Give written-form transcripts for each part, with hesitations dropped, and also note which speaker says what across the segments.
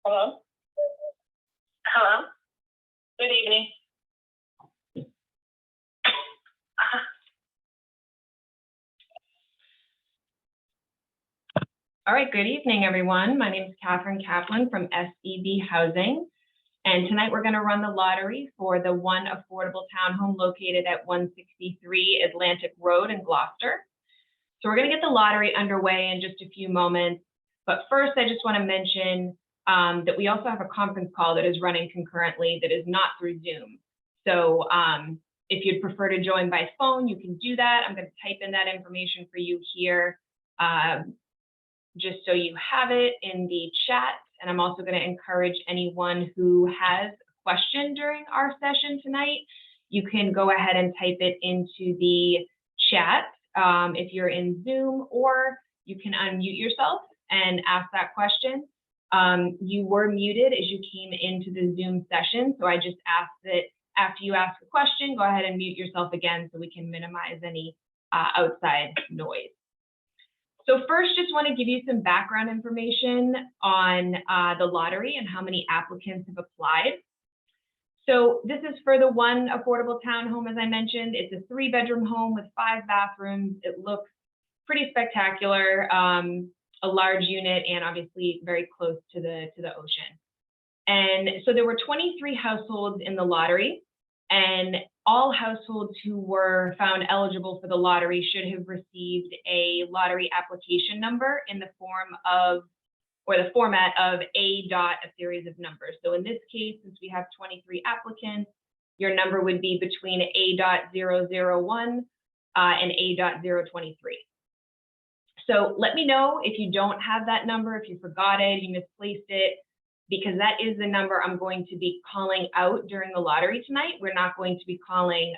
Speaker 1: Hello? Hello? Good evening.
Speaker 2: All right, good evening, everyone. My name is Catherine Kaplan from SEB Housing, and tonight we're going to run the lottery for the one affordable townhome located at 163 Atlantic Road in Gloucester. So we're going to get the lottery underway in just a few moments, but first I just want to mention that we also have a conference call that is running concurrently that is not through Zoom. So if you'd prefer to join by phone, you can do that. I'm going to type in that information for you here. Just so you have it in the chat. And I'm also going to encourage anyone who has a question during our session tonight, you can go ahead and type it into the chat if you're in Zoom, or you can unmute yourself and ask that question. You were muted as you came into the Zoom session, so I just ask that after you ask a question, go ahead and mute yourself again so we can minimize any outside noise. So first, just want to give you some background information on the lottery and how many applicants have applied. So this is for the one affordable townhome, as I mentioned. It's a 3-bedroom home with 5 bathrooms. It looks pretty spectacular, a large unit, and obviously very close to the ocean. And so there were 23 households in the lottery, and all households who were found eligible for the lottery should have received a lottery application number in the form of, or the format of a series of numbers. So in this case, since we have 23 applicants, your number would be between A.001 and A.023. So let me know if you don't have that number, if you forgot it, you misplaced it, because that is the number I'm going to be calling out during the lottery tonight. We're not going to be calling,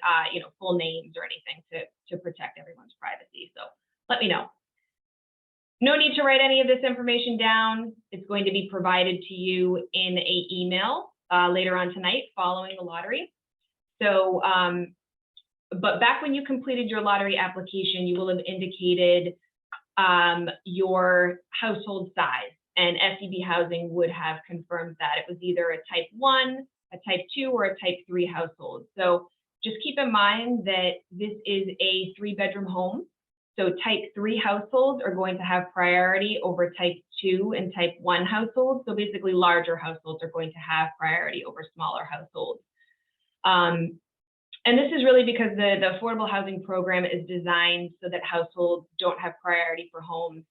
Speaker 2: full names or anything to protect everyone's privacy. So let me know. No need to write any of this information down. It's going to be provided to you in an email later on tonight following the lottery. So, but back when you completed your lottery application, you will have indicated your household size. And SEB Housing would have confirmed that it was either a type 1, a type 2, or a type 3 household. So just keep in mind that this is a 3-bedroom home. So type 3 households are going to have priority over type 2 and type 1 households. So basically larger households are going to have priority over smaller households. And this is really because the affordable housing program is designed so that households don't have priority for homes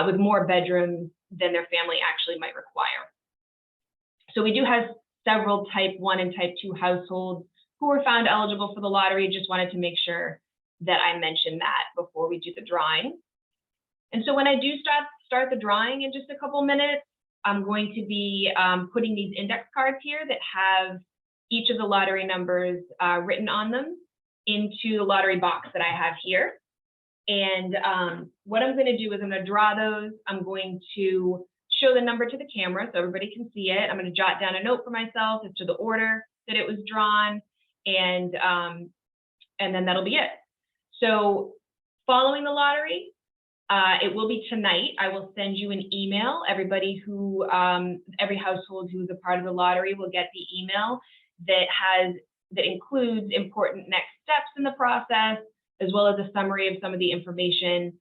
Speaker 2: with more bedrooms than their family actually might require. So we do have several type 1 and type 2 households who were found eligible for the lottery. Just wanted to make sure that I mentioned that before we do the drawing. And so when I do start the drawing in just a couple minutes, I'm going to be putting these index cards here that have each of the lottery numbers written on them into the lottery box that I have here. And what I'm going to do is I'm going to draw those. I'm going to show the number to the camera so everybody can see it. I'm going to jot down a note for myself as to the order that it was drawn, and then that'll be it. So following the lottery, it will be tonight. I will send you an email. Everybody who, every household who is a part of the lottery will get the email that includes important next steps in the process, as well as a summary of some of the information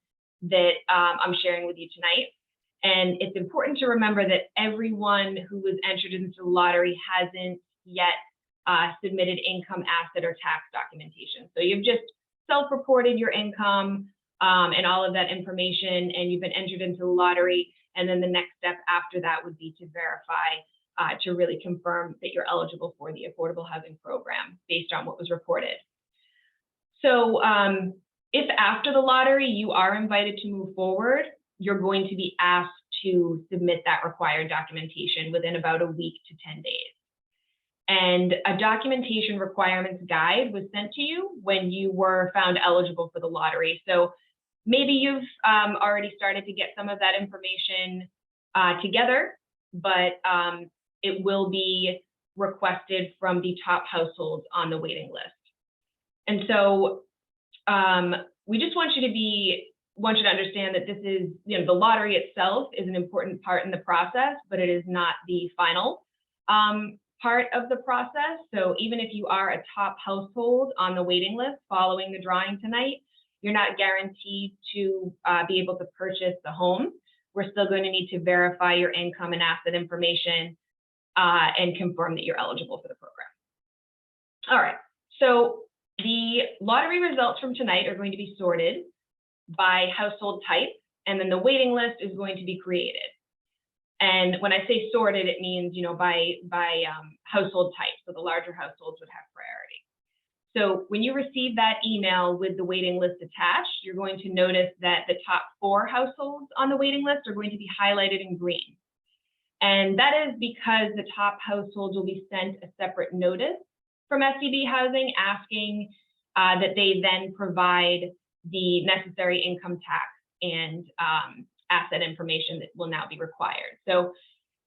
Speaker 2: that I'm sharing with you tonight. And it's important to remember that everyone who was entered into the lottery hasn't yet submitted income, asset, or tax documentation. So you've just self-reported your income and all of that information, and you've been entered into the lottery. And then the next step after that would be to verify, to really confirm that you're eligible for the affordable housing program based on what was reported. So if after the lottery you are invited to move forward, you're going to be asked to submit that required documentation within about a week to 10 days. And a documentation requirements guide was sent to you when you were found eligible for the lottery. So maybe you've already started to get some of that information together, but it will be requested from the top households on the waiting list. And so we just want you to understand that this is, the lottery itself is an important part in the process, but it is not the final part of the process. So even if you are a top household on the waiting list following the drawing tonight, you're not guaranteed to be able to purchase the home. We're still going to need to verify your income and asset information and confirm that you're eligible for the program. All right, so the lottery results from tonight are going to be sorted by household type, and then the waiting list is going to be created. And when I say sorted, it means, by household type. So the larger households would have priority. So when you receive that email with the waiting list attached, you're going to notice that the top 4 households on the waiting list are going to be highlighted in green. And that is because the top households will be sent a separate notice from SCB Housing asking that they then provide the necessary income tax and asset information that will now be required. So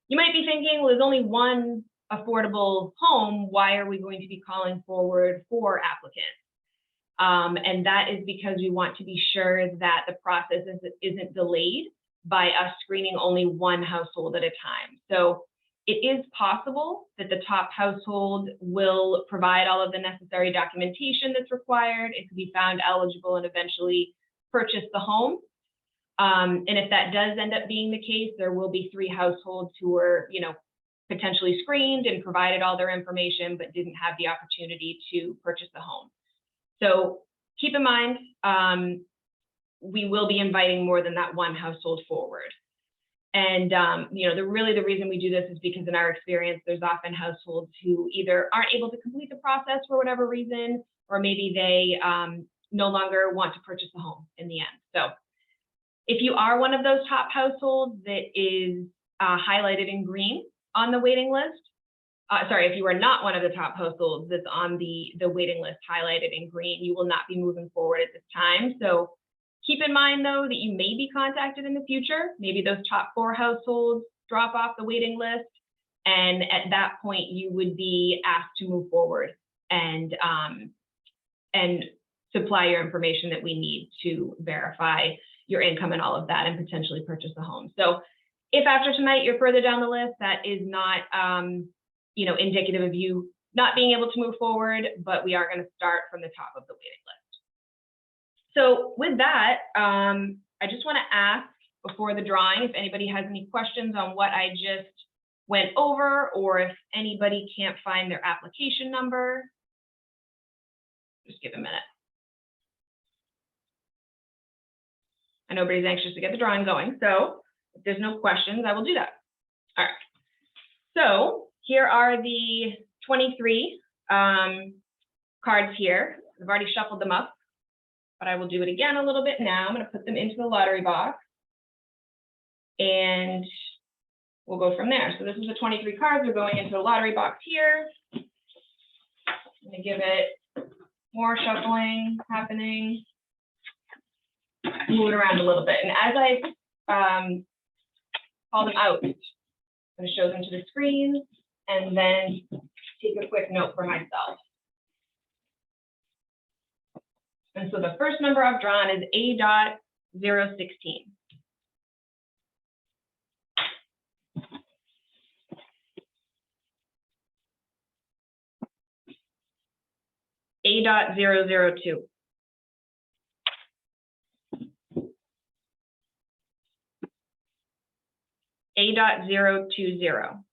Speaker 2: you might be thinking, well, there's only one affordable home. Why are we going to be calling forward 4 applicants? And that is because we want to be sure that the process isn't delayed by us screening only one household at a time. So it is possible that the top household will provide all of the necessary documentation that's required. It could be found eligible and eventually purchase the home. And if that does end up being the case, there will be 3 households who are, potentially screened and provided all their information, but didn't have the opportunity to purchase the home. So keep in mind, we will be inviting more than that one household forward. And, the reason we do this is because in our experience, there's often households who either aren't able to complete the process for whatever reason, or maybe they no longer want to purchase the home in the end. So if you are one of those top households that is highlighted in green on the waiting list, if you are not one of the top households that's on the waiting list highlighted in green, you will not be moving forward at this time. So keep in mind, though, that you may be contacted in the future. Maybe those top 4 households drop off the waiting list, and at that point, you would be asked to move forward and supply your information that we need to verify your income and all of that, and potentially purchase the home. So if after tonight you're further down the list, that is not indicative of you not being able to move forward, but we are going to start from the top of the waiting list. So with that, I just want to ask before the drawing if anybody has any questions on what I just went over, or if anybody can't find their application number. Just give a minute. I know everybody's anxious to get the drawing going, so if there's no questions, I will do that. All right. So here are the 23 cards here. I've already shuffled them up, but I will do it again a little bit now. I'm going to put them into the lottery box, and we'll go from there. So this is the 23 cards. They're going into the lottery box here. I'm going to give it more shuffling happening. Move it around a little bit. And as I call them out, I'm going to show them to the screen and then take a quick note for myself. And so the first number I've drawn is A.016. A.002. A.020.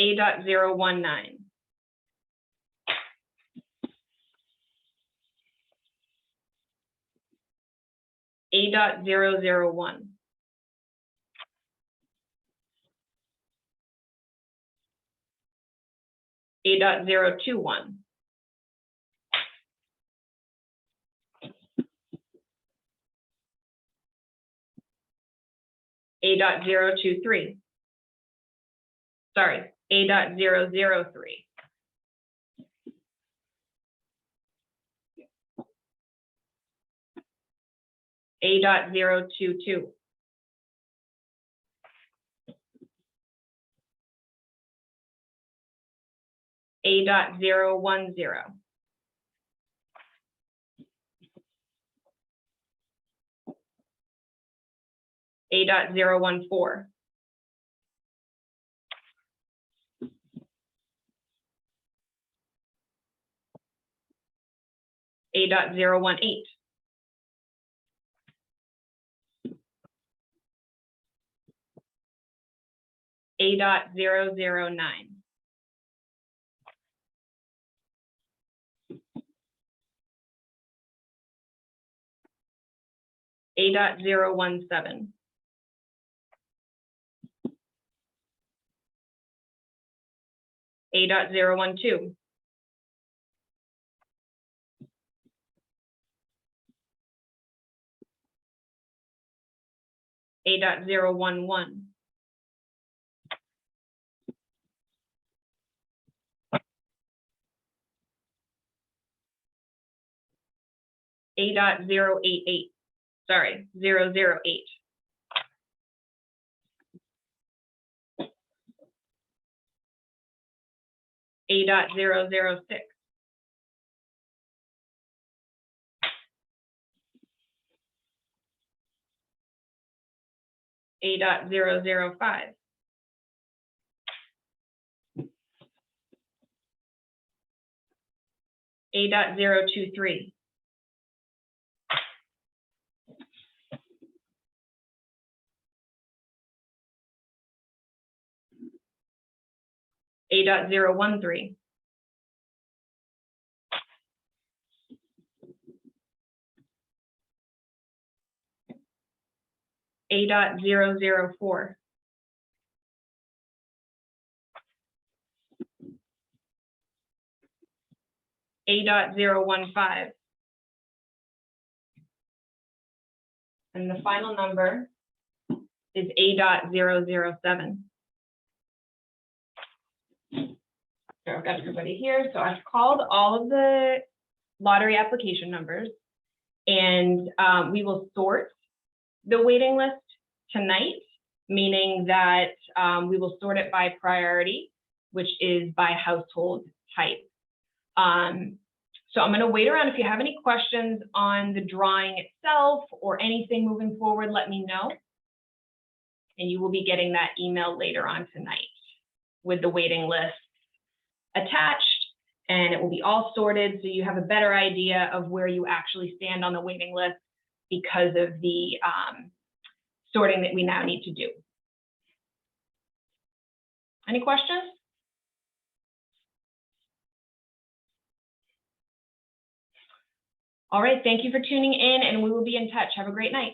Speaker 2: A.019. A.001. A.021. A.023. Sorry, A.003. A.022. A.010. A.014. A.018. A.009. A.017. A.012. A.011. A.088. Sorry, 008. A.006. A.005. A.023. A.013. A.004. A.015. And the final number is A.007. So I've got everybody here. So I've called all of the lottery application numbers, and we will sort the waiting list tonight, meaning that we will sort it by priority, which is by household type. So I'm going to wait around. If you have any questions on the drawing itself or anything moving forward, let me know. And you will be getting that email later on tonight with the waiting list attached, and it will be all sorted so you have a better idea of where you actually stand on the waiting list because of the sorting that we now need to do. Any questions? All right, thank you for tuning in, and we will be in touch. Have a great night.